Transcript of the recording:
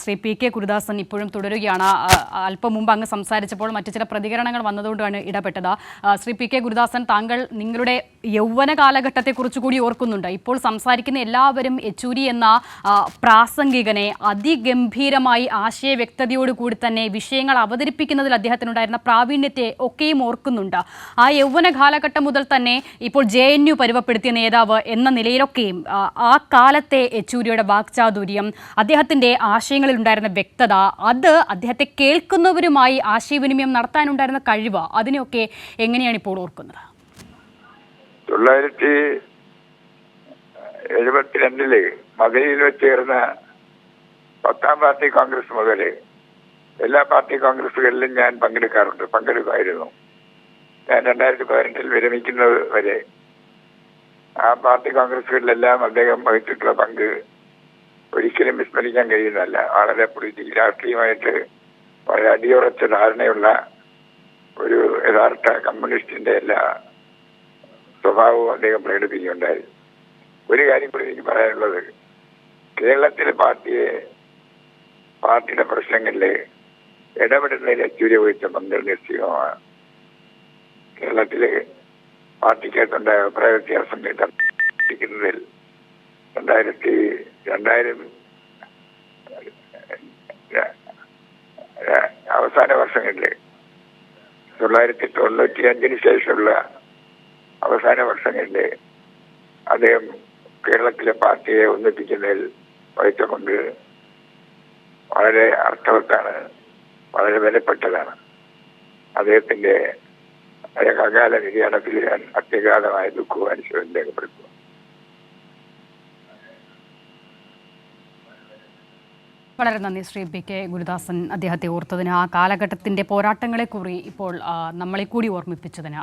Shri P K Gurudasan ഇപ്പോഴും തുടരുകയാണ്. അല്പം മുമ്പ് അങ്ങ് സംസാരിച്ചപ്പോൾ മറ്റു ചില പ്രതികരണങ്ങൾ വന്നതുകൊണ്ടാണ് ഇടപെട്ടത്. ശ്രീ പി കെ ഗുരുദാസൻ, താങ്കൾ നിങ്ങളുടെ യൗവന കാലഘട്ടത്തെക്കുറിച്ച് കൂടി ഓർക്കുന്നുണ്ട്. ഇപ്പോൾ സംസാരിക്കുന്ന എല്ലാവരും യെച്ചൂരി എന്ന പ്രാസംഗികനെ അതിഗംഭീരമായി ആശയ വ്യക്തതയോടുകൂടി തന്നെ വിഷയങ്ങൾ അവതരിപ്പിക്കുന്നതിൽ അദ്ദേഹത്തിനുണ്ടായിരുന്ന പ്രാവീണ്യത്തെ ഒക്കെയും ഓർക്കുന്നുണ്ട്. ആ യൗവന കാലഘട്ടം മുതൽ തന്നെ ഇപ്പോൾ JNU പരുവപ്പെടുത്തിയ നേതാവ് എന്ന നിലയിലൊക്കെയും ആ കാലത്തെ യെച്ചൂരിയുടെ വാക്ചാതുര്യം, അദ്ദേഹത്തിൻ്റെ ആശയങ്ങൾ ഉണ്ടായിരുന്ന വ്യക്തത, അത് അദ്ദേഹത്തെ കേൾക്കുന്നവരുമായി ആശയവിനിമയം നടത്താനുണ്ടായിരുന്ന കഴിവ്, അതിനെയൊക്കെ എങ്ങനെയാണ് ഇപ്പോൾ ഓർക്കുന്നത്? 1972 മധുരയിൽ വെച്ച് ചേർന്ന 10ാം പാർട്ടി കോൺഗ്രസ് മുതൽ എല്ലാ പാർട്ടി കോൺഗ്രസുകളിലും ഞാൻ പങ്കെടുക്കുമായിരുന്നു. ഞാൻ 2018 വിരമിക്കുന്നത് വരെ ആ പാർട്ടി കോൺഗ്രസുകളിലെല്ലാം അദ്ദേഹം വഹിച്ചിട്ടുള്ള പങ്ക് ഒരിക്കലും വിസ്മരിക്കാൻ കഴിയുന്നതല്ല. വളരെ രാഷ്ട്രീയമായിട്ട് വളരെ അടിയുറച്ച ധാരണയുള്ള ഒരു യഥാർത്ഥ കമ്മ്യൂണിസ്റ്റിന്റെ എല്ലാ സ്വഭാവവും അദ്ദേഹം പ്രകടിപ്പിക്കുകയുണ്ടായി. ഒരു കാര്യം കൂടി എനിക്ക് പറയാനുള്ളത്, കേരളത്തിലെ പാർട്ടിയുടെ പ്രശ്നങ്ങളിൽ ഇടപെടുന്നതിൽ യെച്ചൂരി വഹിച്ച പങ്ക് നിശ്ചയമാണ്. കേരളത്തിലെ പാർട്ടിക്കകത്തുണ്ടായ അഭിപ്രായ വ്യത്യാസം ിക്കുന്നതിൽ 2000 അവസാന വർഷങ്ങളിൽ 1995 ശേഷമുള്ള അവസാന വർഷങ്ങളിൽ അദ്ദേഹം കേരളത്തിലെ പാർട്ടിയെ ഒന്നിപ്പിക്കുന്നതിൽ വഹിച്ച പങ്ക് വളരെ അർത്ഥവത്താണ്, വളരെ വിലപ്പെട്ടതാണ്. അദ്ദേഹത്തിന്റെ അകാല നിര്യാണത്തിൽ ഞാൻ അത്യഗാധമായ ദുഃഖവും അനുശോചനം രേഖപ്പെടുത്തുന്നു. വളരെ നന്ദി ശ്രീ പി കെ ഗുരുദാസൻ, അദ്ദേഹത്തെ ഓർത്തതിന്, ആ കാലഘട്ടത്തിൻ്റെ പോരാട്ടങ്ങളെക്കുറി ഇപ്പോൾ നമ്മളെ കൂടി ഓർമ്മിപ്പിച്ചതിന്.